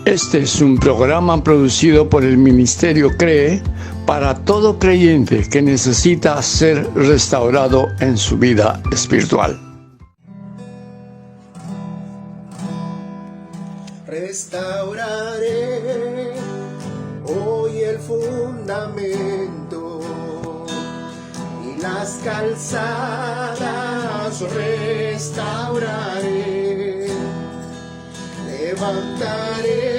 Este es un programa producido por el Ministerio CREE para todo creyente que necesita ser restaurado en su vida espiritual. Restauraré hoy el fundamento y las calzadas restauraré. Levantaré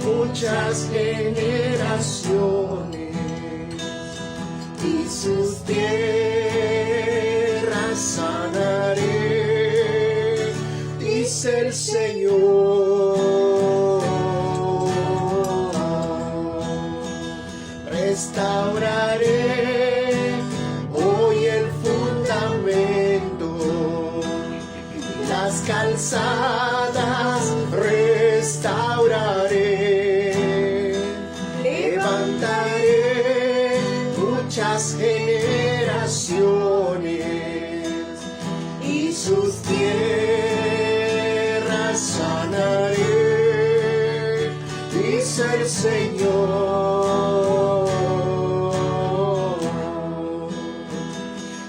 muchas generaciones y sus tierras sanaré, dice el Señor. Restauraré hoy el fundamento y las calzadas restauraré. Levantaré muchas generaciones y sus tierras sanaré, dice el Señor.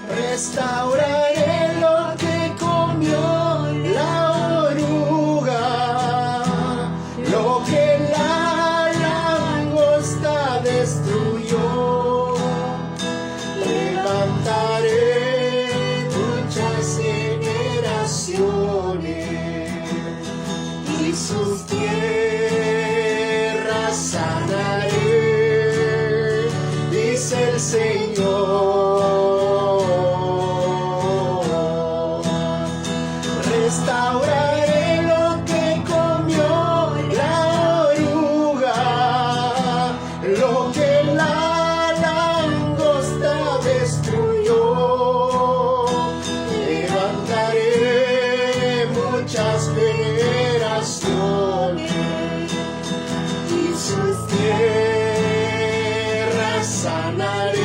Restauraré lo que comió la oruga, lo que la langosta destruyó. Levantaré muchas generaciones y sus tierras sanaré, dice el Señor. Restauraré lo que comió la oruga, lo que la langosta destruyó. Levantaré muchas generaciones y sus tierras sanaré,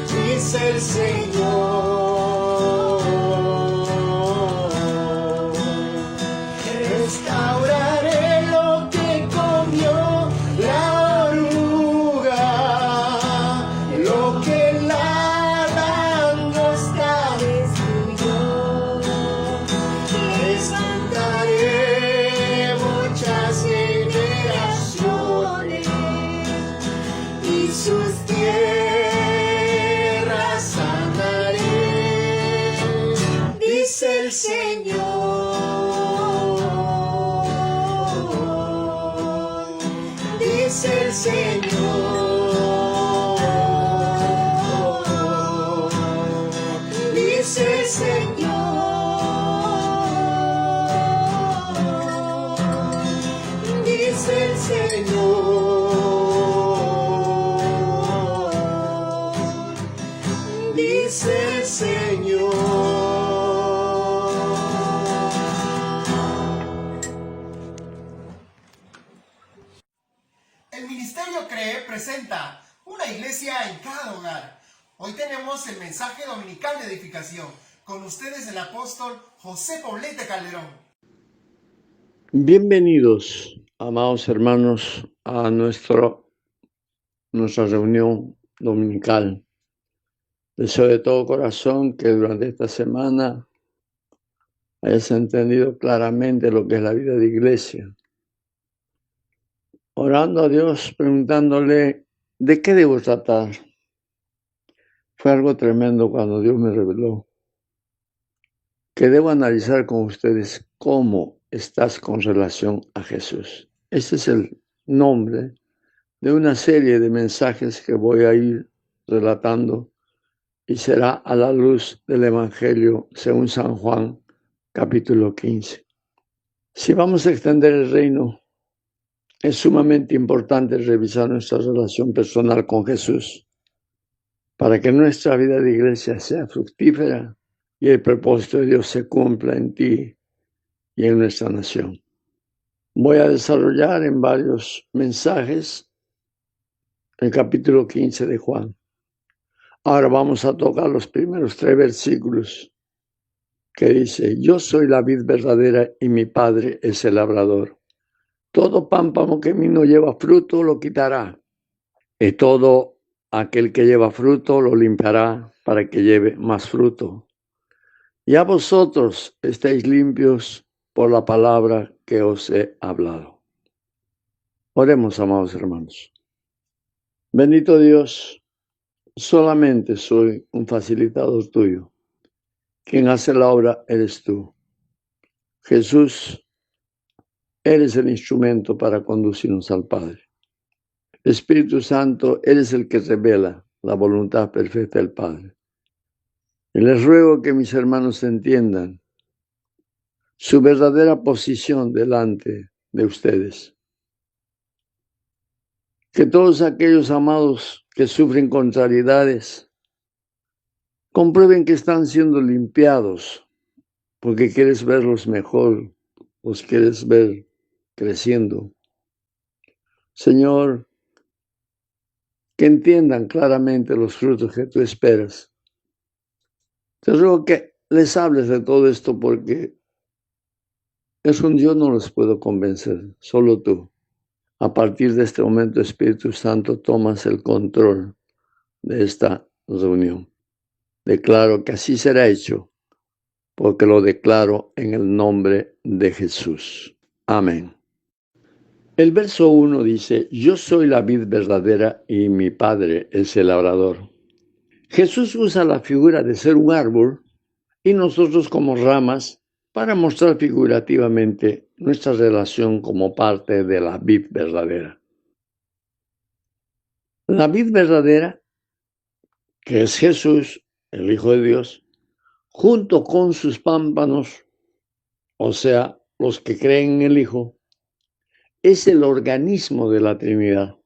dice el Señor. Restauraré lo que comió la oruga, lo que la langosta destruyó. Restauraré muchas generaciones y sus tierras sanaré, dice el Señor. Dice el Señor, dice el Señor, dice el Señor, dice el Señor. El Ministerio CREE presenta una iglesia en cada hogar. Hoy tenemos el mensaje dominical de edificación. Con ustedes el apóstol José Poblete Calderón. Bienvenidos, amados hermanos, a nuestra reunión dominical. Deseo de todo corazón que durante esta semana hayas entendido claramente lo que es la vida de iglesia. Orando a Dios, preguntándole, ¿de qué debo tratar? Fue algo tremendo cuando Dios me reveló que debo analizar con ustedes cómo estás con relación a Jesús. Este es el nombre de una serie de mensajes que voy a ir relatando y será a la luz del Evangelio según San Juan, capítulo 15. Si vamos a extender el reino, es sumamente importante revisar nuestra relación personal con Jesús para que nuestra vida de iglesia sea fructífera y el propósito de Dios se cumpla en ti y en nuestra nación. Voy a desarrollar en varios mensajes el capítulo 15 de Juan. Ahora vamos a tocar los primeros 3 versículos que dice: yo soy la vid verdadera y mi Padre es el labrador. Todo pámpano que en mí no lleva fruto lo quitará, y todo aquel que lleva fruto lo limpiará para que lleve más fruto. Ya vosotros estáis limpios por la palabra que os he hablado. Oremos, amados hermanos. Bendito Dios, solamente soy un facilitador tuyo. Quien hace la obra eres tú. Jesús, eres el instrumento para conducirnos al Padre. Espíritu Santo, eres el que revela la voluntad perfecta del Padre. Y les ruego que mis hermanos entiendan su verdadera posición delante de ustedes. Que todos aquellos amados que sufren contrariedades comprueben que están siendo limpiados porque quieres verlos mejor, los quieres ver creciendo. Señor, que entiendan claramente los frutos que tú esperas. Te ruego que les hables de todo esto porque yo no los puedo convencer, solo tú. A partir de este momento, Espíritu Santo, tomas el control de esta reunión. Declaro que así será hecho, porque lo declaro en el nombre de Jesús. Amén. El verso 1 dice, yo soy la vid verdadera y mi Padre es el labrador. Jesús usa la figura de ser un árbol y nosotros como ramas para mostrar figurativamente nuestra relación como parte de la vid verdadera. La vid verdadera, que es Jesús, el Hijo de Dios, junto con sus pámpanos, o sea, los que creen en el Hijo, es el organismo de la Trinidad.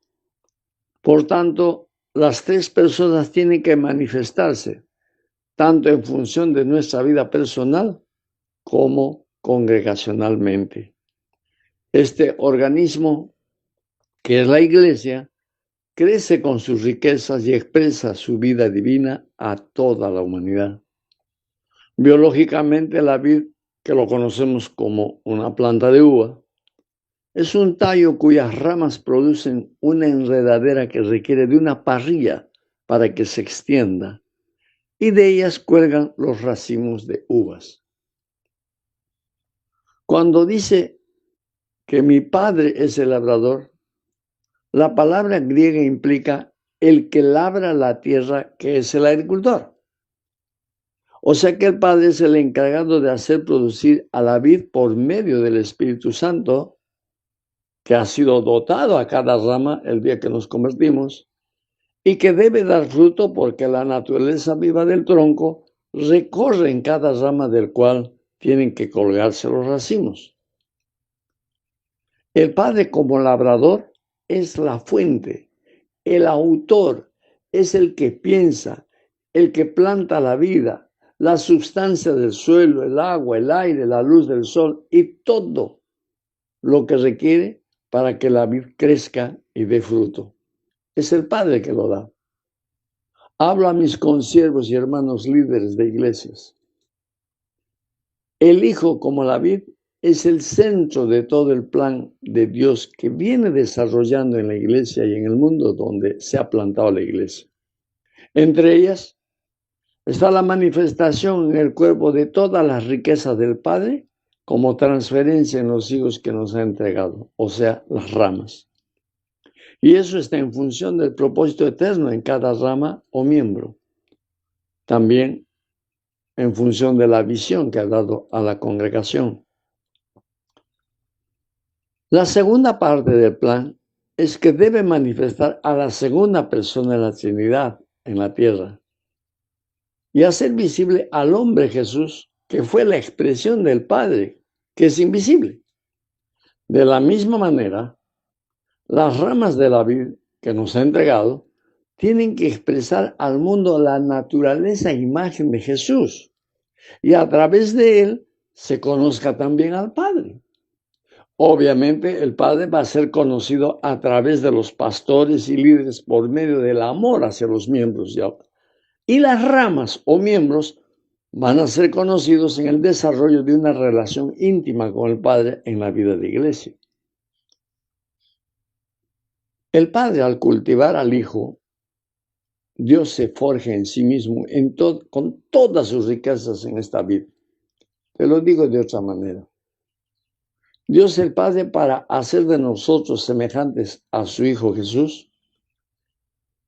Por tanto, las tres personas tienen que manifestarse, tanto en función de nuestra vida personal como congregacionalmente. Este organismo, que es la Iglesia, crece con sus riquezas y expresa su vida divina a toda la humanidad. Biológicamente, la vid, que lo conocemos como una planta de uva, es un tallo cuyas ramas producen una enredadera que requiere de una parrilla para que se extienda, y de ellas cuelgan los racimos de uvas. Cuando dice que mi Padre es el labrador, la palabra griega implica el que labra la tierra, que es el agricultor. O sea que el Padre es el encargado de hacer producir a la vid por medio del Espíritu Santo, que ha sido dotado a cada rama el día que nos convertimos, y que debe dar fruto porque la naturaleza viva del tronco recorre en cada rama del cual tienen que colgarse los racimos. El Padre como labrador es la fuente, el autor es el que piensa, el que planta la vida, la sustancia del suelo, el agua, el aire, la luz del sol y todo lo que requiere para que la vid crezca y dé fruto. Es el Padre que lo da. Hablo a mis consiervos y hermanos líderes de iglesias. El Hijo como la vid es el centro de todo el plan de Dios que viene desarrollando en la iglesia y en el mundo donde se ha plantado la iglesia. Entre ellas está la manifestación en el cuerpo de todas las riquezas del Padre como transferencia en los hijos que nos ha entregado, o sea, las ramas. Y eso está en función del propósito eterno en cada rama o miembro. También en función de la visión que ha dado a la congregación. La segunda parte del plan es que debe manifestar a la segunda persona de la Trinidad en la tierra y hacer visible al hombre Jesús, que fue la expresión del Padre, que es invisible. De la misma manera, las ramas de la vid que nos ha entregado tienen que expresar al mundo la naturaleza e imagen de Jesús y a través de él se conozca también al Padre. Obviamente el Padre va a ser conocido a través de los pastores y líderes por medio del amor hacia los miembros. Y las ramas o miembros van a ser conocidos en el desarrollo de una relación íntima con el Padre en la vida de iglesia. El Padre, al cultivar al Hijo, Dios se forja en sí mismo con todas sus riquezas en esta vida. Te lo digo de otra manera. Dios el Padre, para hacer de nosotros semejantes a su Hijo Jesús,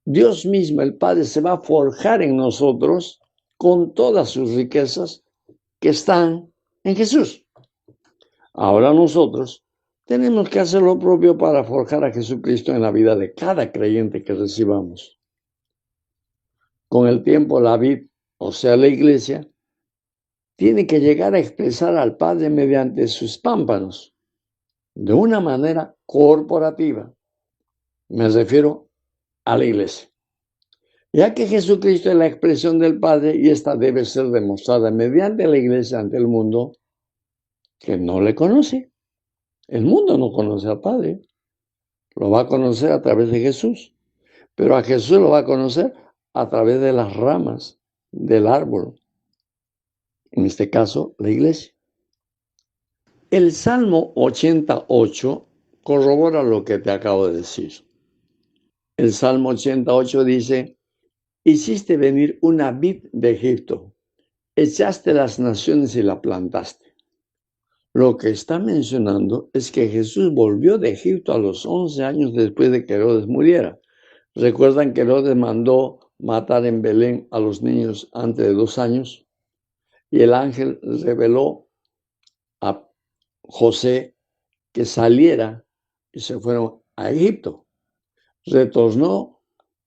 Dios mismo, el Padre, se va a forjar en nosotros con todas sus riquezas que están en Jesús. Ahora nosotros tenemos que hacer lo propio para forjar a Jesucristo en la vida de cada creyente que recibamos. Con el tiempo, la vid, o sea, la iglesia, tiene que llegar a expresar al Padre mediante sus pámpanos, de una manera corporativa. Me refiero a la iglesia. Ya que Jesucristo es la expresión del Padre y esta debe ser demostrada mediante la iglesia ante el mundo que no le conoce. El mundo no conoce al Padre. Lo va a conocer a través de Jesús. Pero a Jesús lo va a conocer a través de las ramas del árbol. En este caso, la iglesia. El Salmo 88 corrobora lo que te acabo de decir. El Salmo 88 dice: hiciste venir una vid de Egipto, echaste las naciones y la plantaste. Lo que está mencionando es que Jesús volvió de Egipto a los 11 años después de que Herodes muriera. ¿Recuerdan que Herodes mandó matar en Belén a los niños antes de 2 años? Y el ángel reveló a José que saliera y se fueron a Egipto. Retornó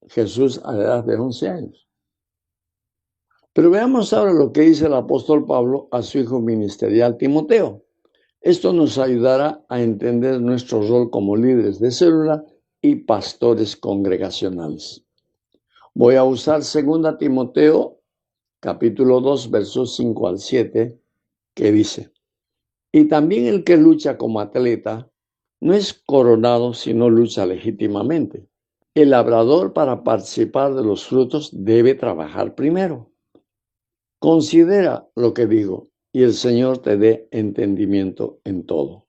Jesús a la edad de 11 años. Pero veamos ahora lo que dice el apóstol Pablo a su hijo ministerial Timoteo. Esto nos ayudará a entender nuestro rol como líderes de célula y pastores congregacionales. Voy a usar 2 Timoteo, capítulo 2, versos 5 al 7, que dice: y también el que lucha como atleta no es coronado si no lucha legítimamente. El labrador, para participar de los frutos, debe trabajar primero. Considera lo que digo, y el Señor te dé entendimiento en todo.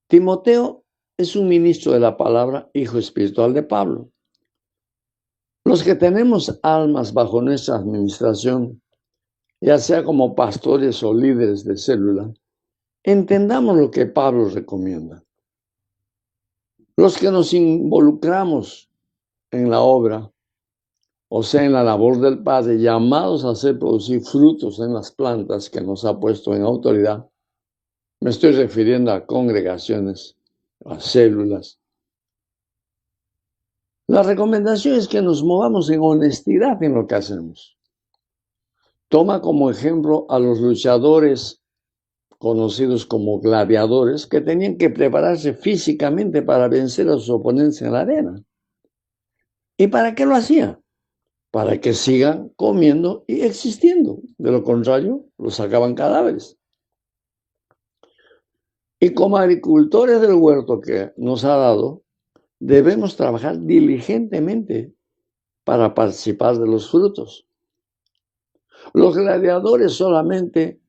Timoteo es un ministro de la palabra, hijo espiritual de Pablo. Los que tenemos almas bajo nuestra administración, ya sea como pastores o líderes de célula, entendamos lo que Pablo recomienda. Los que nos involucramos en la obra, o sea, en la labor del Padre, llamados a hacer producir frutos en las plantas que nos ha puesto en autoridad, me estoy refiriendo a congregaciones, a células. La recomendación es que nos movamos en honestidad en lo que hacemos. Toma como ejemplo a los luchadores conocidos como gladiadores, que tenían que prepararse físicamente para vencer a sus oponentes en la arena. ¿Y para qué lo hacían? Para que sigan comiendo y existiendo. De lo contrario, los sacaban cadáveres. Y como agricultores del huerto que nos ha dado, debemos trabajar diligentemente para participar de los frutos. Los gladiadores solamente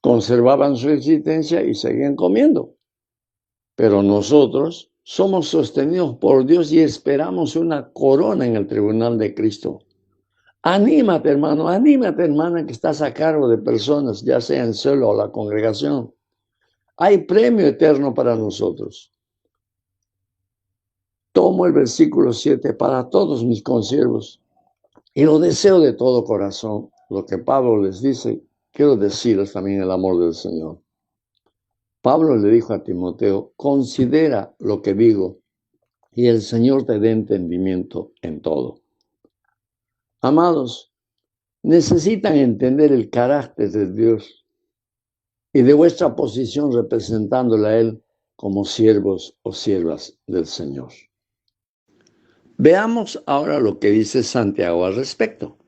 conservaban su existencia y seguían comiendo. Pero nosotros somos sostenidos por Dios y esperamos una corona en el tribunal de Cristo. Anímate, hermano, anímate, hermana, que estás a cargo de personas, ya sea en célula o la congregación. Hay premio eterno para nosotros. Tomo el versículo 7 para todos mis consiervos y lo deseo de todo corazón. Lo que Pablo les dice, quiero decirles también el amor del Señor. Pablo le dijo a Timoteo: considera lo que digo y el Señor te dé entendimiento en todo. Amados, necesitan entender el carácter de Dios y de vuestra posición representándole a Él como siervos o siervas del Señor. Veamos ahora lo que dice Santiago al respecto.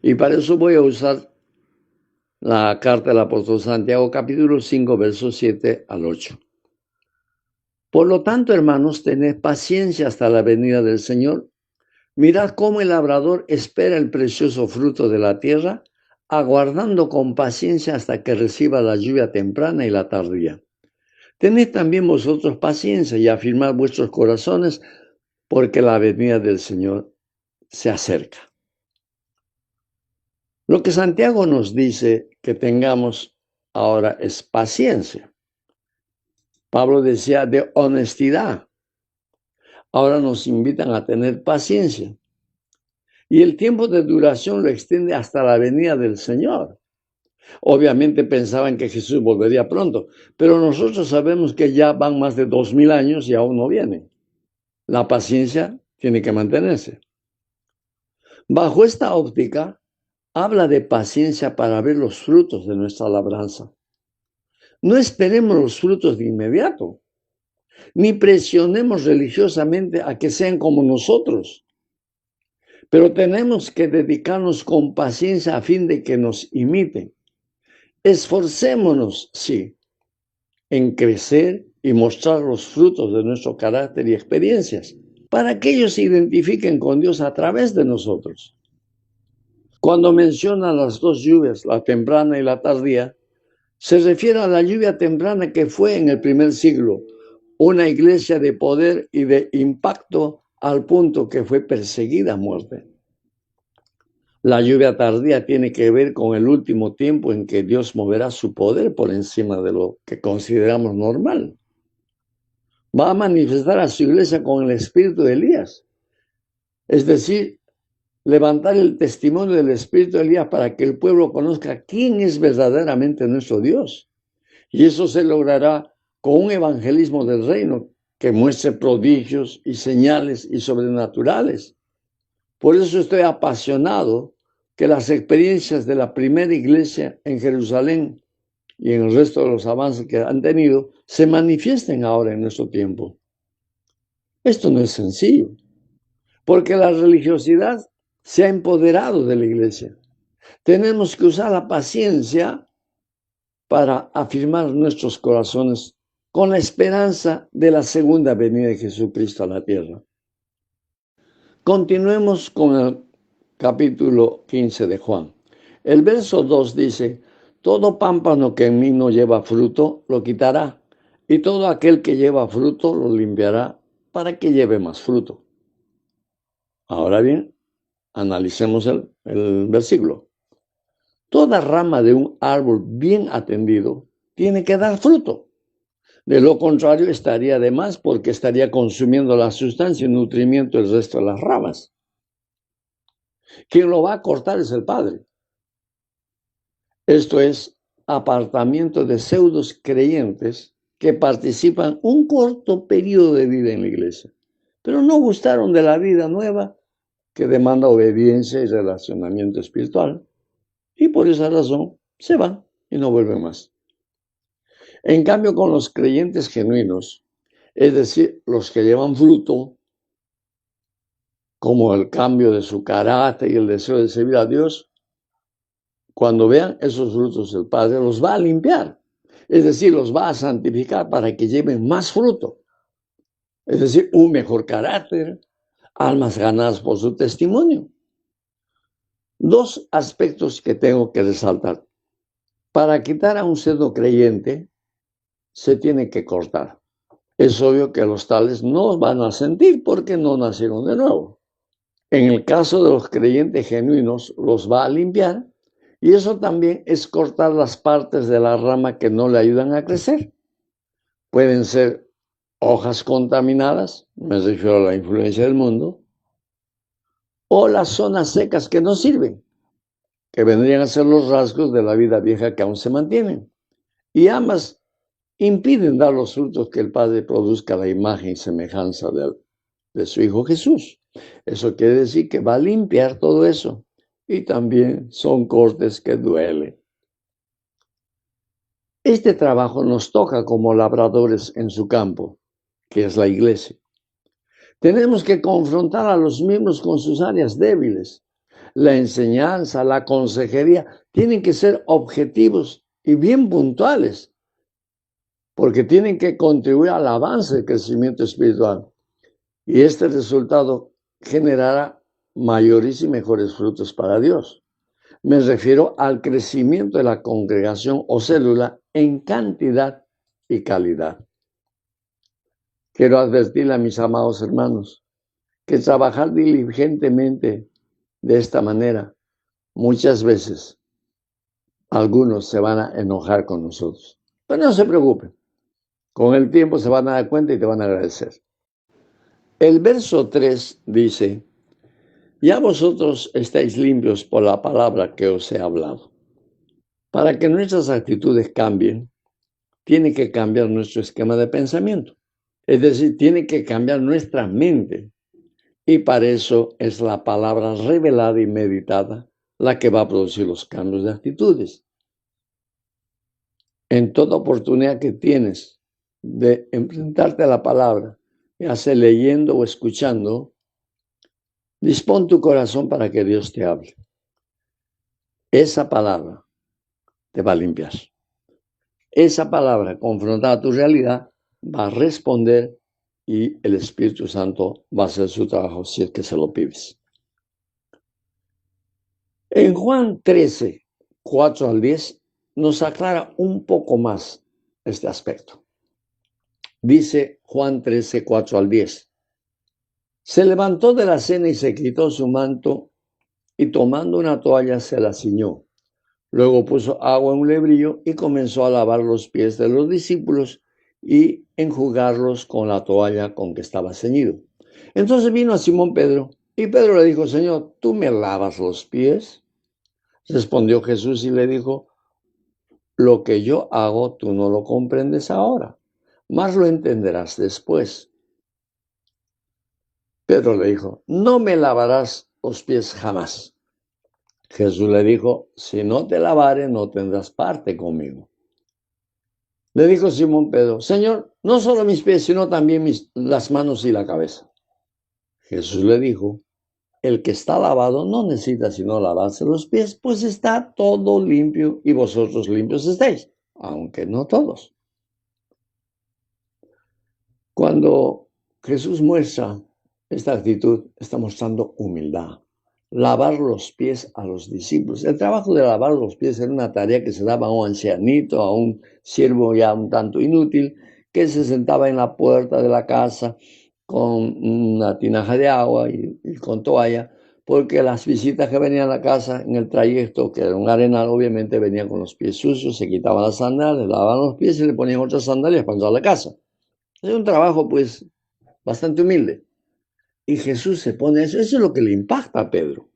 Y para eso voy a usar la carta del apóstol Santiago, capítulo 5, versos 7 al 8. Por lo tanto, hermanos, tened paciencia hasta la venida del Señor. Mirad cómo el labrador espera el precioso fruto de la tierra, aguardando con paciencia hasta que reciba la lluvia temprana y la tardía. Tened también vosotros paciencia y afirmad vuestros corazones, porque la venida del Señor se acerca. Lo que Santiago nos dice que tengamos ahora es paciencia. Pablo decía de honestidad. Ahora nos invitan a tener paciencia. Y el tiempo de duración lo extiende hasta la venida del Señor. Obviamente pensaban que Jesús volvería pronto, pero nosotros sabemos que ya van más de 2000 años y aún no viene. La paciencia tiene que mantenerse. Bajo esta óptica, habla de paciencia para ver los frutos de nuestra labranza. No esperemos los frutos de inmediato, ni presionemos religiosamente a que sean como nosotros. Pero tenemos que dedicarnos con paciencia a fin de que nos imiten. Esforcémonos, sí, en crecer y mostrar los frutos de nuestro carácter y experiencias, para que ellos se identifiquen con Dios a través de nosotros. Cuando menciona las dos lluvias, la temprana y la tardía, se refiere a la lluvia temprana que fue en el primer siglo, una iglesia de poder y de impacto al punto que fue perseguida a muerte. La lluvia tardía tiene que ver con el último tiempo en que Dios moverá su poder por encima de lo que consideramos normal. Va a manifestar a su iglesia con el espíritu de Elías, es decir, levantar el testimonio del espíritu de Elías para que el pueblo conozca quién es verdaderamente nuestro Dios. Y eso se logrará con un evangelismo del reino que muestre prodigios y señales y sobrenaturales. Por eso estoy apasionado que las experiencias de la primera iglesia en Jerusalén y en el resto de los avances que han tenido se manifiesten ahora en nuestro tiempo. Esto no es sencillo, porque la religiosidad se ha empoderado de la iglesia. Tenemos que usar la paciencia para afirmar nuestros corazones con la esperanza de la segunda venida de Jesucristo a la tierra. Continuemos con el capítulo 15 de Juan. El verso 2 dice: todo pámpano que en mí no lleva fruto, lo quitará, y todo aquel que lleva fruto, lo limpiará para que lleve más fruto. Ahora bien, analicemos el versículo. Toda rama de un árbol bien atendido tiene que dar fruto. De lo contrario, estaría de más porque estaría consumiendo la sustancia y nutrimiento del resto de las ramas. Quien lo va a cortar es el Padre. Esto es apartamiento de pseudos creyentes que participan un corto periodo de vida en la iglesia, pero no gustaron de la vida nueva que demanda obediencia y relacionamiento espiritual, y por esa razón se van y no vuelven más. En cambio, con los creyentes genuinos, es decir, los que llevan fruto, como el cambio de su carácter y el deseo de servir a Dios, cuando vean esos frutos, el Padre los va a limpiar, es decir, los va a santificar para que lleven más fruto, es decir, un mejor carácter, almas ganadas por su testimonio. Dos aspectos que tengo que resaltar. Para quitar a un pseudo creyente, se tiene que cortar. Es obvio que los tales no van a sentir porque no nacieron de nuevo. En el caso de los creyentes genuinos, los va a limpiar, y eso también es cortar las partes de la rama que no le ayudan a crecer. Pueden ser hojas contaminadas, me refiero a la influencia del mundo, o las zonas secas que no sirven, que vendrían a ser los rasgos de la vida vieja que aún se mantienen. Y ambas impiden dar los frutos que el Padre produzca la imagen y semejanza de su Hijo Jesús. Eso quiere decir que va a limpiar todo eso. Y también son cortes que duelen. Este trabajo nos toca como labradores en su campo, que es la iglesia. Tenemos que confrontar a los miembros con sus áreas débiles. La enseñanza, la consejería, tienen que ser objetivos y bien puntuales, porque tienen que contribuir al avance del crecimiento espiritual. Y este resultado generará mayores y mejores frutos para Dios. Me refiero al crecimiento de la congregación o célula en cantidad y calidad. Quiero advertirle a mis amados hermanos que trabajar diligentemente de esta manera, muchas veces algunos se van a enojar con nosotros. Pero no se preocupen, con el tiempo se van a dar cuenta y te van a agradecer. El verso 3 dice: ya vosotros estáis limpios por la palabra que os he hablado. Para que nuestras actitudes cambien, tiene que cambiar nuestro esquema de pensamiento. Es decir, tiene que cambiar nuestra mente. Y para eso es la palabra revelada y meditada la que va a producir los cambios de actitudes. En toda oportunidad que tienes de enfrentarte a la palabra, ya sea leyendo o escuchando, dispón tu corazón para que Dios te hable. Esa palabra te va a limpiar. Esa palabra confrontada a tu realidad va a responder y el Espíritu Santo va a hacer su trabajo si es que se lo pides. En Juan 13, 4 al 10, nos aclara un poco más este aspecto. Dice Juan 13, 4 al 10. Se levantó de la cena y se quitó su manto y tomando una toalla se la ciñó. Luego puso agua en un lebrillo y comenzó a lavar los pies de los discípulos y enjugarlos con la toalla con que estaba ceñido. Entonces vino a Simón Pedro y Pedro le dijo: Señor, ¿tú me lavas los pies? Respondió Jesús y le dijo: lo que yo hago tú no lo comprendes ahora, mas lo entenderás después. Pedro le dijo: no me lavarás los pies jamás. Jesús le dijo: si no te lavare, no tendrás parte conmigo. Le dijo Simón Pedro: Señor, no solo mis pies, sino también las manos y la cabeza. Jesús le dijo: el que está lavado no necesita sino lavarse los pies, pues está todo limpio y vosotros limpios estáis, aunque no todos. Cuando Jesús muestra esta actitud, está mostrando humildad. Lavar los pies a los discípulos. El trabajo de lavar los pies era una tarea que se daba a un ancianito, a un siervo ya un tanto inútil, que se sentaba en la puerta de la casa con una tinaja de agua y con toalla, porque las visitas que venían a la casa en el trayecto, que era un arenal, obviamente venían con los pies sucios, se quitaban las sandalias, lavaban los pies y le ponían otras sandalias para entrar a la casa. Es un trabajo, pues, bastante humilde. Y Jesús se pone eso. Eso es lo que le impacta a Pedro.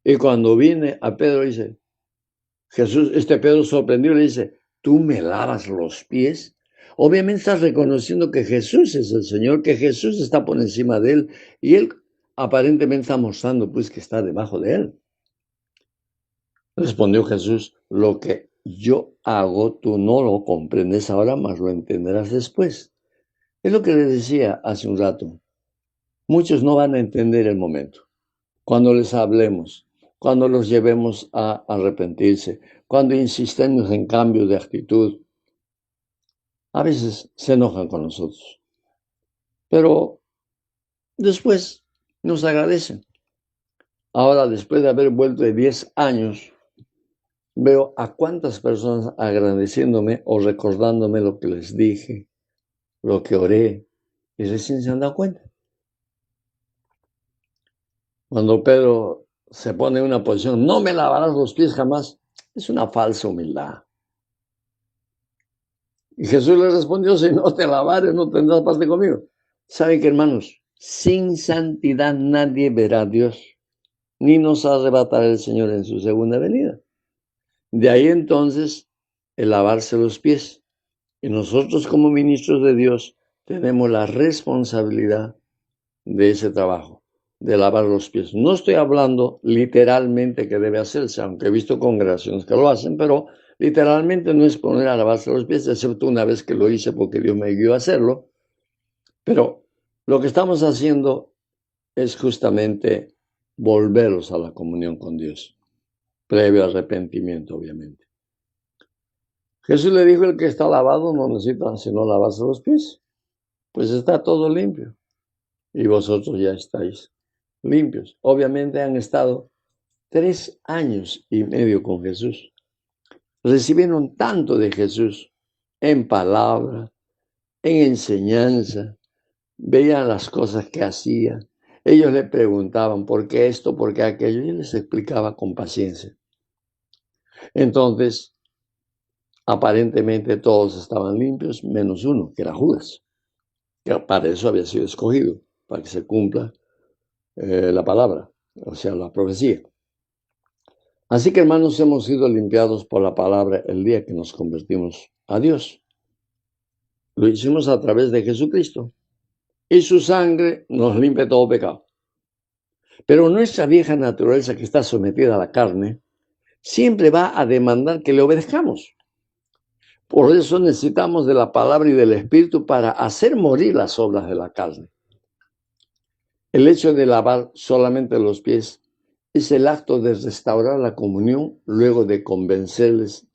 Y cuando viene a Pedro, dice, Jesús, Pedro sorprendido le dice: ¿tú me lavas los pies? Obviamente estás reconociendo que Jesús es el Señor, que Jesús está por encima de él. Y él aparentemente está mostrando, pues, que está debajo de él. Respondió Jesús: lo que yo hago, tú no lo comprendes ahora, mas lo entenderás después. Es lo que les decía hace un rato. Muchos no van a entender el momento. Cuando les hablemos, cuando los llevemos a arrepentirse, cuando insistemos en cambio de actitud, a veces se enojan con nosotros. Pero después nos agradecen. Ahora, después de haber vuelto de 10 años, veo a cuántas personas agradeciéndome o recordándome lo que les dije, lo que oré, y recién se han dado cuenta. Cuando Pedro se pone en una posición, no me lavarás los pies jamás, es una falsa humildad. Y Jesús le respondió: si no te lavares, no tendrás parte conmigo. ¿Saben qué, hermanos? Sin santidad nadie verá a Dios, ni nos arrebatará el Señor en su segunda venida. De ahí entonces el lavarse los pies. Y nosotros como ministros de Dios tenemos la responsabilidad de ese trabajo, de lavar los pies. No estoy hablando literalmente que debe hacerse, aunque he visto congregaciones que lo hacen, pero literalmente no es poner a lavarse los pies, excepto una vez que lo hice porque Dios me guió a hacerlo. Pero lo que estamos haciendo es justamente volverlos a la comunión con Dios, previo arrepentimiento, obviamente. Jesús le dijo: el que está lavado no necesita sino lavarse los pies, pues está todo limpio. Y vosotros ya estáis limpios. Obviamente han estado 3 años y medio con Jesús. Recibieron tanto de Jesús en palabra, en enseñanza, veían las cosas que hacía. Ellos le preguntaban por qué esto, por qué aquello, y él les explicaba con paciencia. Entonces, aparentemente todos estaban limpios, menos uno, que era Judas, que para eso había sido escogido, para que se cumpla la palabra, o sea, la profecía. Así que, hermanos, hemos sido limpiados por la palabra el día que nos convertimos a Dios. Lo hicimos a través de Jesucristo. Y su sangre nos limpia todo pecado. Pero nuestra vieja naturaleza, que está sometida a la carne, siempre va a demandar que le obedezcamos. Por eso necesitamos de la palabra y del Espíritu para hacer morir las obras de la carne. El hecho de lavar solamente los pies es el acto de restaurar la comunión luego de convencerles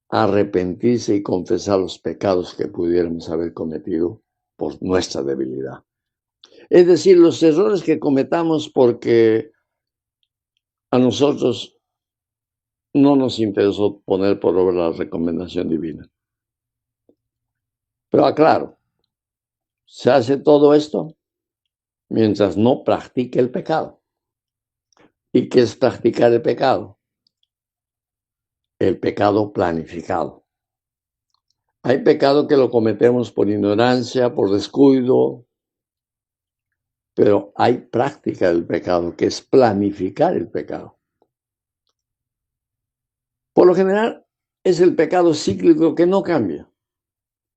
a arrepentirse y confesar los pecados que pudiéramos haber cometido por nuestra debilidad. Es decir, los errores que cometamos porque a nosotros no nos interesó poner por obra la recomendación divina. Pero aclaro, se hace todo esto mientras no practique el pecado. ¿Y qué es practicar el pecado? El pecado planificado. Hay pecado que lo cometemos por ignorancia, por descuido, pero hay práctica del pecado, que es planificar el pecado. Por lo general, es el pecado cíclico que no cambia,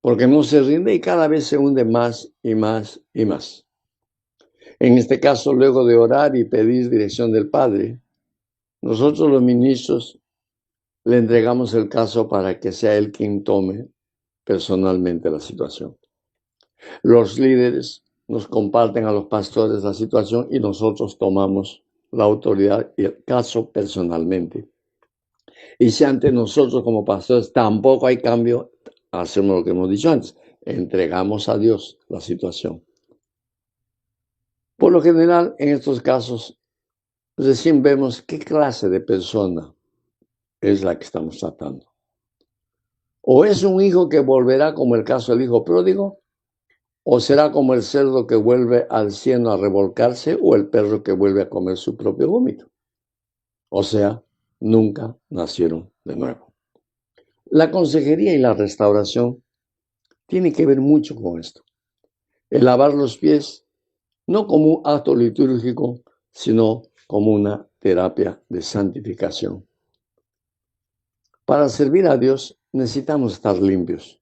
porque no se rinde y cada vez se hunde más y más y más. En este caso, luego de orar y pedir dirección del Padre, nosotros los ministros le entregamos el caso para que sea él quien tome personalmente la situación. Los líderes nos comparten a los pastores la situación y nosotros tomamos la autoridad y el caso personalmente. Y si ante nosotros como pastores tampoco hay cambio, hacemos lo que hemos dicho antes, entregamos a Dios la situación. Por lo general, en estos casos, recién vemos qué clase de persona es la que estamos tratando. O es un hijo que volverá como el caso del hijo pródigo, o será como el cerdo que vuelve al cieno a revolcarse, o el perro que vuelve a comer su propio vómito. O sea, nunca nacieron de nuevo. La consejería y la restauración tienen que ver mucho con esto. El lavar los pies, no como un acto litúrgico, sino como una terapia de santificación. Para servir a Dios necesitamos estar limpios.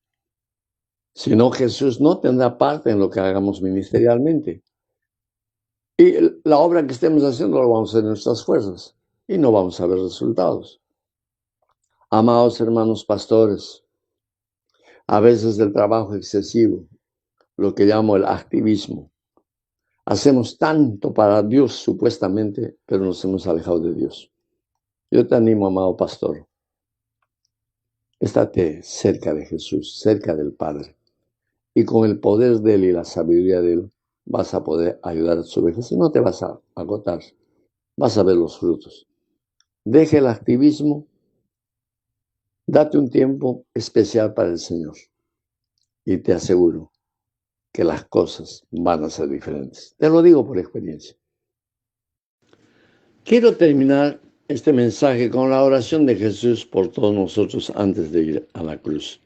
Si no, Jesús no tendrá parte en lo que hagamos ministerialmente. Y la obra que estemos haciendo lo vamos a hacer en nuestras fuerzas y no vamos a ver resultados. Amados hermanos pastores, a veces del trabajo excesivo, lo que llamo el activismo, hacemos tanto para Dios supuestamente, pero nos hemos alejado de Dios. Yo te animo, amado pastor, estate cerca de Jesús, cerca del Padre. Y con el poder de Él y la sabiduría de Él, vas a poder ayudar a su vejez. Y no te vas a agotar, vas a ver los frutos. Deje el activismo, date un tiempo especial para el Señor. Y te aseguro que las cosas van a ser diferentes. Te lo digo por experiencia. Quiero terminar este mensaje con la oración de Jesús por todos nosotros antes de ir a la cruz.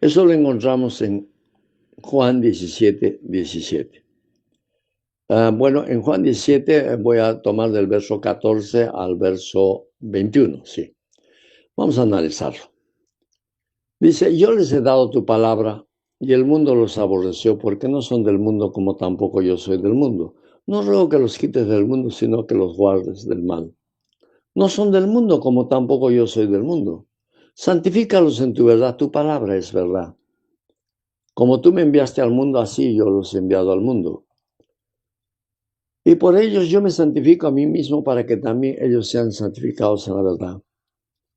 Eso lo encontramos en Juan 17, 17. Bueno, en Juan 17 voy a tomar del verso 14 al verso 21, sí. Vamos a analizarlo. Dice, yo les he dado tu palabra y el mundo los aborreció porque no son del mundo como tampoco yo soy del mundo. No ruego que los quites del mundo, sino que los guardes del mal. No son del mundo como tampoco yo soy del mundo. Santifícalos en tu verdad, tu palabra es verdad. Como tú me enviaste al mundo, así yo los he enviado al mundo. Y por ellos yo me santifico a mí mismo para que también ellos sean santificados en la verdad.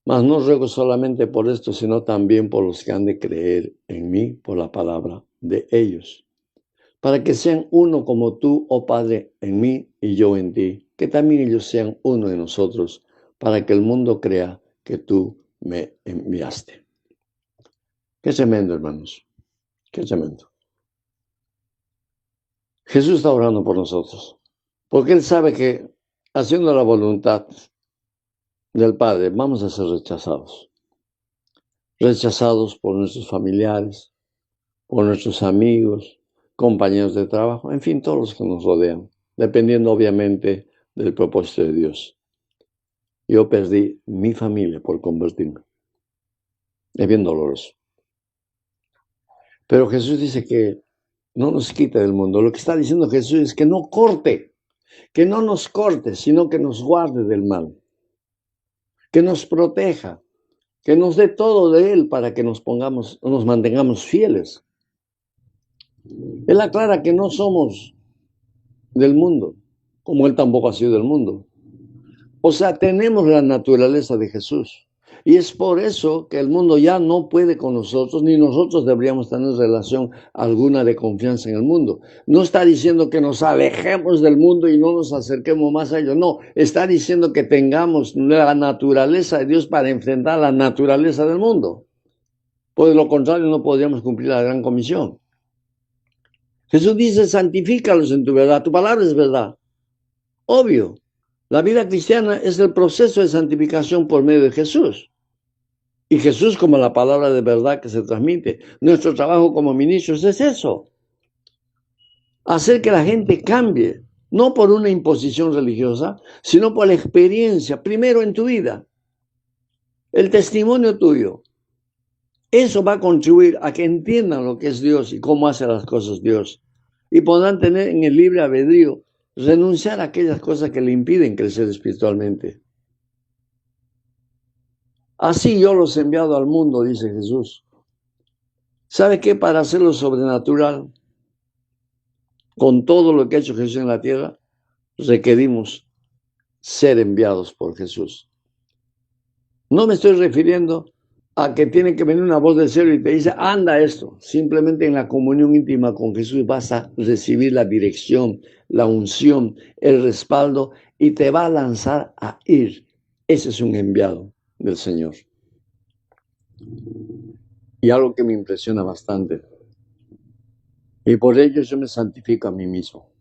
Mas no ruego solamente por esto, sino también por los que han de creer en mí por la palabra de ellos. Para que sean uno como tú, oh Padre, en mí y yo en ti. Que también ellos sean uno en nosotros, para que el mundo crea que tú me enviaste. Qué tremendo, hermanos. Qué tremendo. Jesús está orando por nosotros, porque Él sabe que haciendo la voluntad del Padre vamos a ser rechazados. Rechazados por nuestros familiares, por nuestros amigos, compañeros de trabajo, en fin, todos los que nos rodean, dependiendo obviamente del propósito de Dios. Yo perdí mi familia por convertirme. Es bien doloroso. Pero Jesús dice que no nos quite del mundo. Lo que está diciendo Jesús es que no corte, que no nos corte, sino que nos guarde del mal, que nos proteja, que nos dé todo de Él para que nos mantengamos fieles. Él aclara que no somos del mundo, como Él tampoco ha sido del mundo. O sea, tenemos la naturaleza de Jesús. Y es por eso que el mundo ya no puede con nosotros, ni nosotros deberíamos tener relación alguna de confianza en el mundo. No está diciendo que nos alejemos del mundo y no nos acerquemos más a ello. No, está diciendo que tengamos la naturaleza de Dios para enfrentar la naturaleza del mundo. Por lo contrario, no podríamos cumplir la gran comisión. Jesús dice, santifícalos en tu verdad. Tu palabra es verdad. Obvio. La vida cristiana es el proceso de santificación por medio de Jesús. Y Jesús como la palabra de verdad que se transmite. Nuestro trabajo como ministros es eso. Hacer que la gente cambie, no por una imposición religiosa, sino por la experiencia, primero en tu vida. El testimonio tuyo. Eso va a contribuir a que entiendan lo que es Dios y cómo hace las cosas Dios. Y podrán tener en el libre albedrío renunciar a aquellas cosas que le impiden crecer espiritualmente. Así yo los he enviado al mundo, dice Jesús. ¿Sabe qué? Para hacer lo sobrenatural, con todo lo que ha hecho Jesús en la tierra, requerimos ser enviados por Jesús. No me estoy refiriendo a que tiene que venir una voz del cielo y te dice, anda esto. Simplemente en la comunión íntima con Jesús vas a recibir la dirección, la unción, el respaldo y te va a lanzar a ir. Ese es un enviado del Señor. Y algo que me impresiona bastante. Y por ello yo me santifico a mí mismo,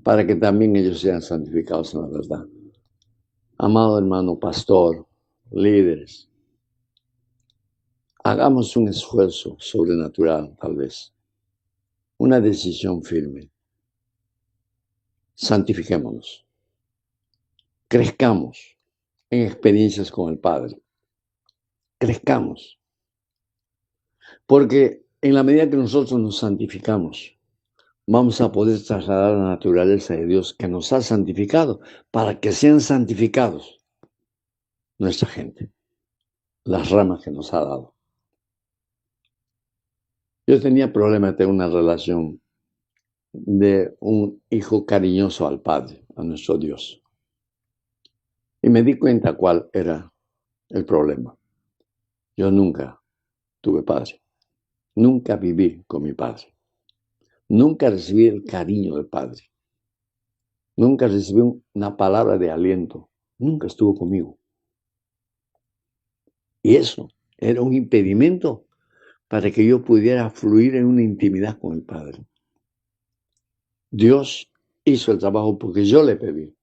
para que también ellos sean santificados en la verdad. Amado hermano, pastor, líderes, hagamos un esfuerzo sobrenatural, tal vez. Una decisión firme. Santifiquémonos. Crezcamos en experiencias con el Padre. Crezcamos. Porque en la medida que nosotros nos santificamos, vamos a poder trasladar la naturaleza de Dios que nos ha santificado para que sean santificados nuestra gente, las ramas que nos ha dado. Yo tenía problema de tener una relación de un hijo cariñoso al Padre, a nuestro Dios. Y me di cuenta cuál era el problema. Yo nunca tuve padre. Nunca viví con mi padre. Nunca recibí el cariño del Padre. Nunca recibí una palabra de aliento. Nunca estuvo conmigo. Y eso era un impedimento para que yo pudiera fluir en una intimidad con el Padre. Dios hizo el trabajo porque yo le pedí.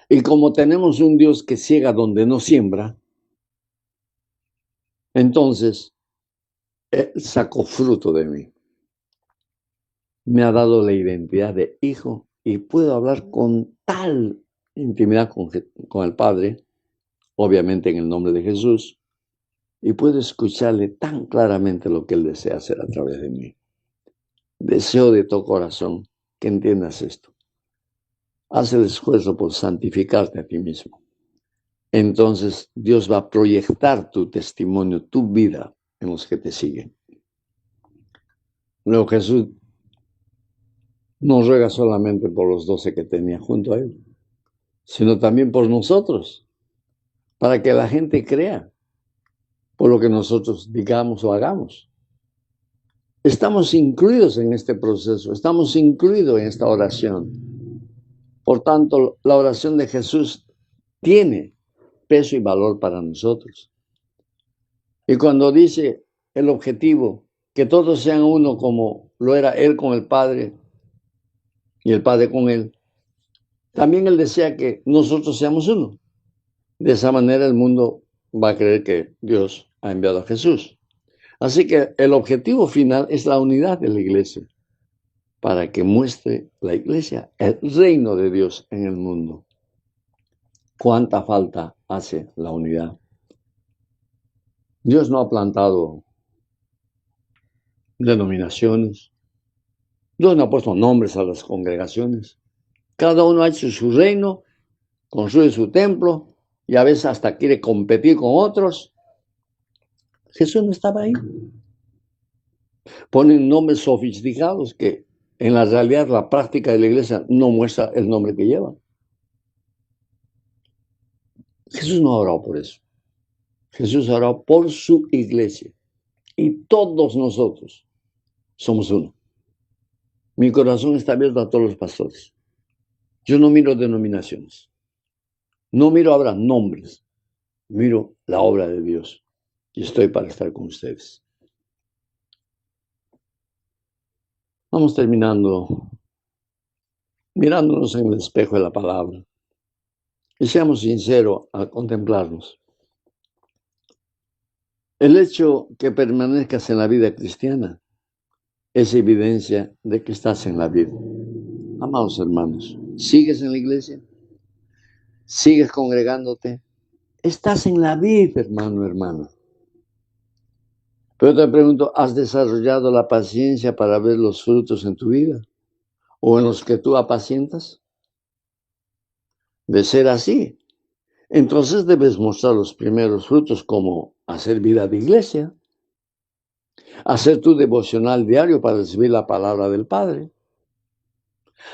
Y como tenemos un Dios que ciega donde no siembra, entonces Él sacó fruto de mí. Me ha dado la identidad de hijo y puedo hablar con tal intimidad con el Padre, obviamente en el nombre de Jesús, y puedo escucharle tan claramente lo que Él desea hacer a través de mí. Deseo de todo corazón que entiendas esto. Haz el esfuerzo por santificarte a ti mismo. Entonces Dios va a proyectar tu testimonio, tu vida en los que te siguen. Luego Jesús no ruega solamente por los 12 que tenía junto a Él, sino también por nosotros, para que la gente crea por lo que nosotros digamos o hagamos. Estamos incluidos en este proceso, estamos incluidos en esta oración. Por tanto, la oración de Jesús tiene peso y valor para nosotros. Y cuando dice el objetivo que todos sean uno como lo era Él con el Padre y el Padre con Él, también Él desea que nosotros seamos uno. De esa manera el mundo va a creer que Dios ha enviado a Jesús. Así que el objetivo final es la unidad de la iglesia, para que muestre la iglesia el reino de Dios en el mundo. ¿Cuánta falta hace la unidad? Dios no ha plantado denominaciones. Dios no ha puesto nombres a las congregaciones. Cada uno ha hecho su reino, construye su templo y a veces hasta quiere competir con otros. Jesús no estaba ahí. Ponen nombres sofisticados que en la realidad la práctica de la iglesia no muestra el nombre que lleva. Jesús no ha orado por eso. Jesús ha orado por su iglesia. Y todos nosotros somos uno. Mi corazón está abierto a todos los pastores. Yo no miro denominaciones. No miro ahora nombres. Miro la obra de Dios. Y estoy para estar con ustedes. Vamos terminando mirándonos en el espejo de la palabra. Y seamos sinceros al contemplarnos. El hecho que permanezcas en la vida cristiana es evidencia de que estás en la vida. Amados hermanos, ¿sigues en la iglesia? ¿Sigues congregándote? Estás en la vida, hermano, hermana. Pero te pregunto, ¿has desarrollado la paciencia para ver los frutos en tu vida? ¿O en los que tú apacientas? De ser así, entonces debes mostrar los primeros frutos como hacer vida de iglesia, hacer tu devocional diario para recibir la palabra del Padre,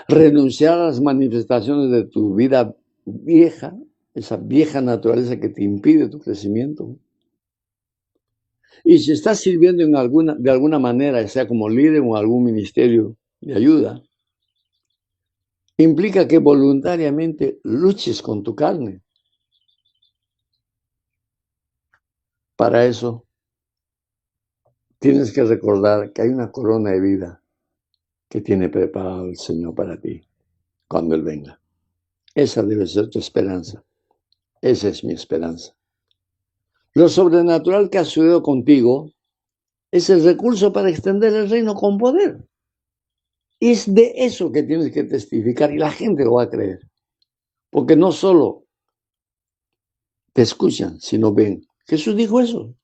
renunciar a las manifestaciones de tu vida vieja, esa vieja naturaleza que te impide tu crecimiento. Y si estás sirviendo de alguna manera, sea como líder o algún ministerio de ayuda, implica que voluntariamente luches con tu carne. Para eso, tienes que recordar que hay una corona de vida que tiene preparado el Señor para ti cuando Él venga. Esa debe ser tu esperanza. Esa es mi esperanza. Lo sobrenatural que ha sucedido contigo es el recurso para extender el reino con poder. Es de eso que tienes que testificar y la gente lo va a creer. Porque no solo te escuchan, sino ven. Jesús dijo eso.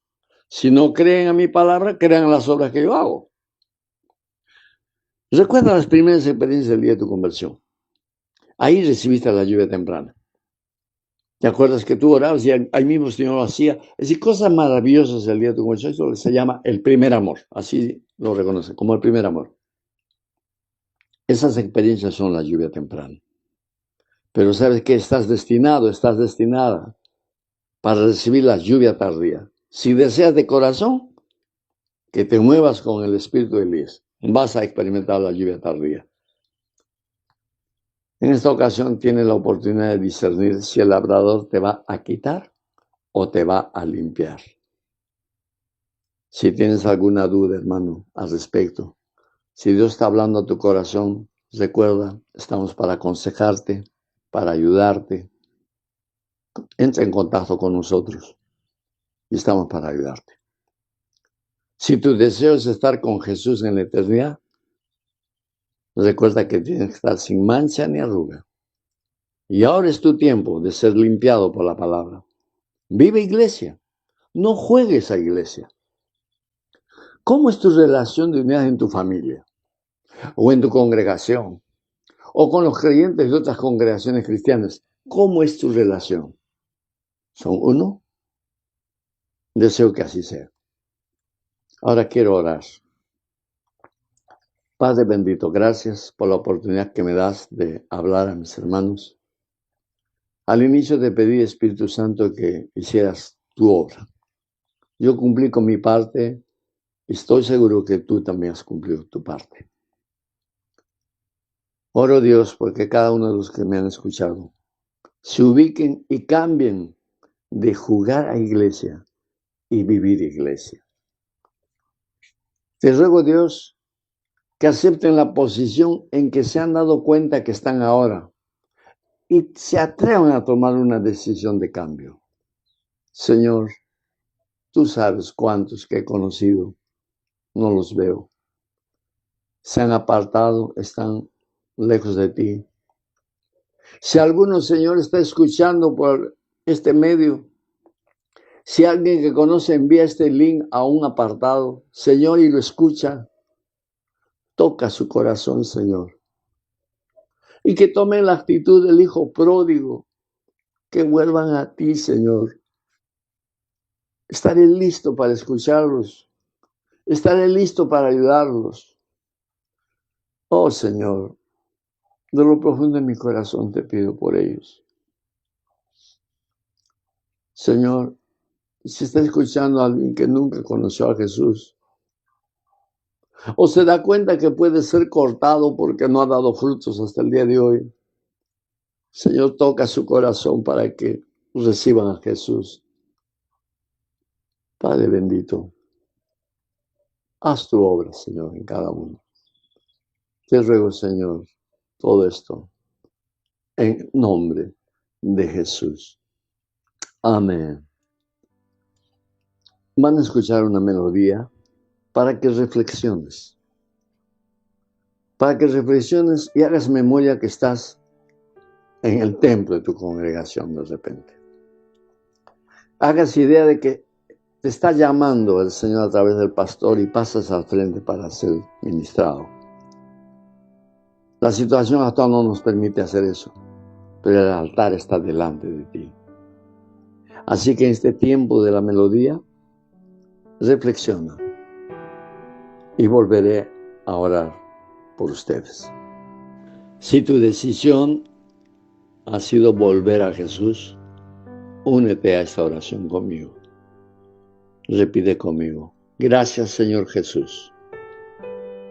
Si no creen a mi palabra, crean en las obras que yo hago. Recuerda las primeras experiencias del día de tu conversión. Ahí recibiste la lluvia temprana. ¿Te acuerdas que tú orabas y ahí mismo el Señor lo hacía? Es decir, cosas maravillosas el día de tu conversión. Eso se llama el primer amor. Así lo reconoce, como el primer amor. Esas experiencias son la lluvia temprana. Pero ¿sabes qué? Estás destinada para recibir la lluvia tardía. Si deseas de corazón que te muevas con el espíritu de Elías, vas a experimentar la lluvia tardía. En esta ocasión tienes la oportunidad de discernir si el labrador te va a quitar o te va a limpiar. Si tienes alguna duda, hermano, al respecto, si Dios está hablando a tu corazón, recuerda, estamos para aconsejarte, para ayudarte. Entra en contacto con nosotros y estamos para ayudarte. Si tu deseo es estar con Jesús en la eternidad, recuerda que tienes que estar sin mancha ni arruga. Y ahora es tu tiempo de ser limpiado por la palabra. Vive iglesia, no juegues a iglesia. ¿Cómo es tu relación de unidad en tu familia? ¿O en tu congregación? ¿O con los creyentes de otras congregaciones cristianas? ¿Cómo es tu relación? ¿Son uno? Deseo que así sea. Ahora quiero orar. Padre bendito, gracias por la oportunidad que me das de hablar a mis hermanos. Al inicio te pedí, Espíritu Santo, que hicieras tu obra. Yo cumplí con mi parte y estoy seguro que tú también has cumplido tu parte. Oro, Dios, porque cada uno de los que me han escuchado se ubiquen y cambien de jugar a iglesia y vivir iglesia. Te ruego, Dios, que acepten la posición en que se han dado cuenta que están ahora y se atrevan a tomar una decisión de cambio. Señor, tú sabes cuántos que he conocido, no los veo. Se han apartado, están lejos de ti. Si alguno, Señor, está escuchando por este medio, si alguien que conoce envía este link a un apartado, Señor, y lo escucha, toca su corazón, Señor. Y que tomen la actitud del hijo pródigo, que vuelvan a ti, Señor. Estaré listo para escucharlos. Estaré listo para ayudarlos. Oh, Señor, de lo profundo de mi corazón te pido por ellos. Señor, si está escuchando a alguien que nunca conoció a Jesús, o se da cuenta que puede ser cortado porque no ha dado frutos hasta el día de hoy, Señor, toca su corazón para que reciban a Jesús. Padre bendito, haz tu obra, Señor, en cada uno. Te ruego, Señor, todo esto en nombre de Jesús. Amén. Van a escuchar una melodía para que reflexiones. Para que reflexiones y hagas memoria que estás en el templo de tu congregación de repente. Hagas idea de que te está llamando el Señor a través del pastor y pasas al frente para ser ministrado. La situación actual no nos permite hacer eso, pero el altar está delante de ti. Así que en este tiempo de la melodía, reflexiona y volveré a orar por ustedes. Si tu decisión ha sido volver a Jesús, únete a esta oración conmigo. Repite conmigo: gracias, Señor Jesús.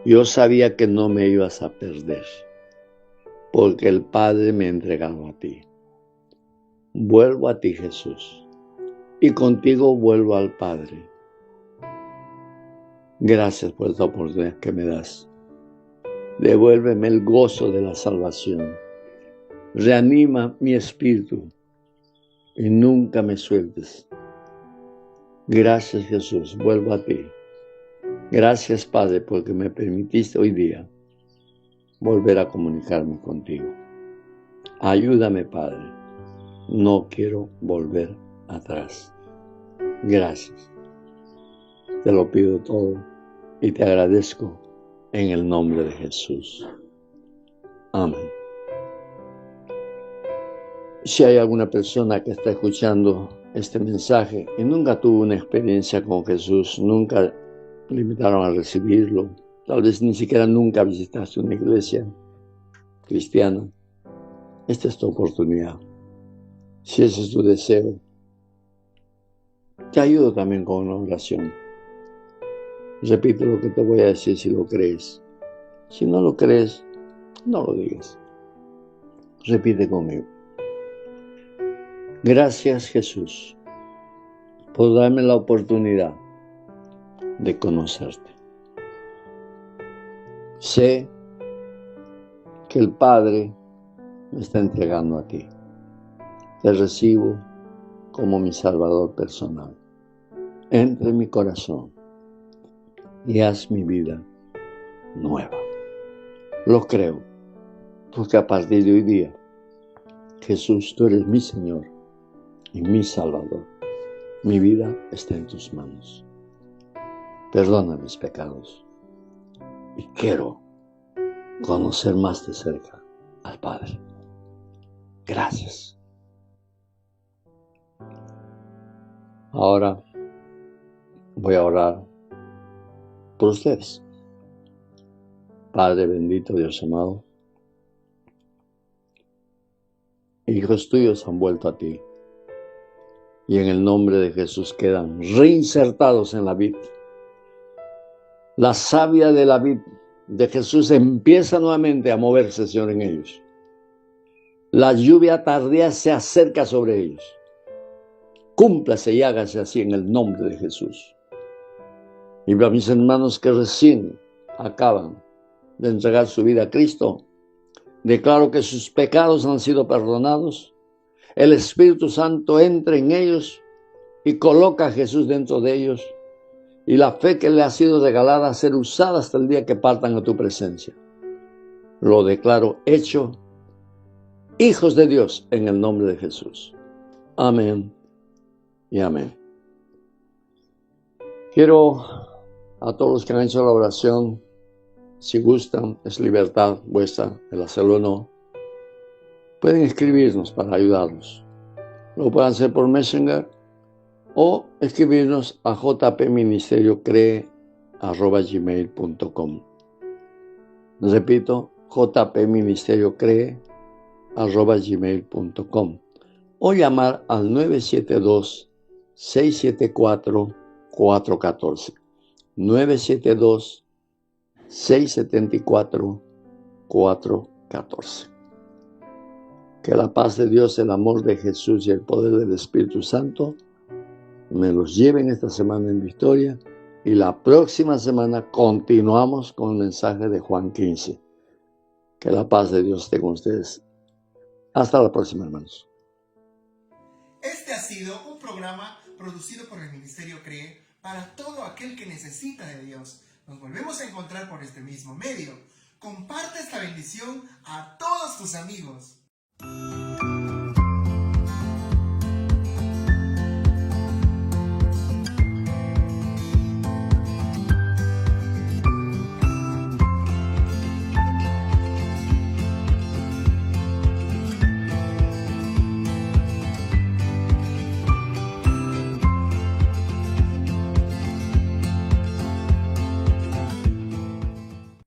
Yo sabía que no me ibas a perder, porque el Padre me ha entregado a ti. Vuelvo a ti, Jesús, y contigo vuelvo al Padre. Gracias por esta oportunidad que me das. Devuélveme el gozo de la salvación. Reanima mi espíritu y nunca me sueltes. Gracias, Jesús, vuelvo a ti. Gracias, Padre, porque me permitiste hoy día volver a comunicarme contigo. Ayúdame, Padre. No quiero volver atrás. Gracias. Te lo pido todo y te agradezco en el nombre de Jesús. Amén. Si hay alguna persona que está escuchando este mensaje y nunca tuvo una experiencia con Jesús, nunca le invitaron a recibirlo, tal vez ni siquiera nunca visitaste una iglesia cristiana, esta es tu oportunidad. Si ese es tu deseo, te ayudo también con una oración. Repite lo que te voy a decir si lo crees. Si no lo crees, no lo digas. Repite conmigo. Gracias, Jesús, por darme la oportunidad de conocerte. Sé que el Padre me está entregando a ti. Te recibo como mi Salvador personal. Entra en mi corazón y haz mi vida nueva. Lo creo, porque a partir de hoy día, Jesús, tú eres mi Señor y mi Salvador. Mi vida está en tus manos. Perdona mis pecados y quiero conocer más de cerca al Padre. Gracias. Ahora voy a orar por ustedes. Padre bendito, Dios amado, hijos tuyos han vuelto a ti y en el nombre de Jesús quedan reinsertados en la vid. La savia de la vid de Jesús empieza nuevamente a moverse, Señor, en ellos. La lluvia tardía se acerca sobre ellos. Cúmplase y hágase así en el nombre de Jesús. Y para mis hermanos que recién acaban de entregar su vida a Cristo, declaro que sus pecados han sido perdonados. El Espíritu Santo entra en ellos y coloca a Jesús dentro de ellos. Y la fe que le ha sido regalada a ser usada hasta el día que partan a tu presencia. Lo declaro hecho, hijos de Dios, en el nombre de Jesús. Amén y amén. Quiero a todos los que han hecho la oración, si gustan, es libertad vuestra el hacerlo o no, pueden escribirnos para ayudarnos. Lo pueden hacer por Messenger o escribirnos a jpministeriocree@gmail.com. Repito, jpministeriocree@gmail.com o llamar al 972-674-414. 972-674-414. Que la paz de Dios, el amor de Jesús y el poder del Espíritu Santo me los lleven esta semana en victoria, y la próxima semana continuamos con el mensaje de Juan 15. Que la paz de Dios esté con ustedes. Hasta la próxima, hermanos. Este ha sido un programa producido por el Ministerio CREE para todo aquel que necesita de Dios. Nos volvemos a encontrar por este mismo medio. Comparte esta bendición a todos tus amigos.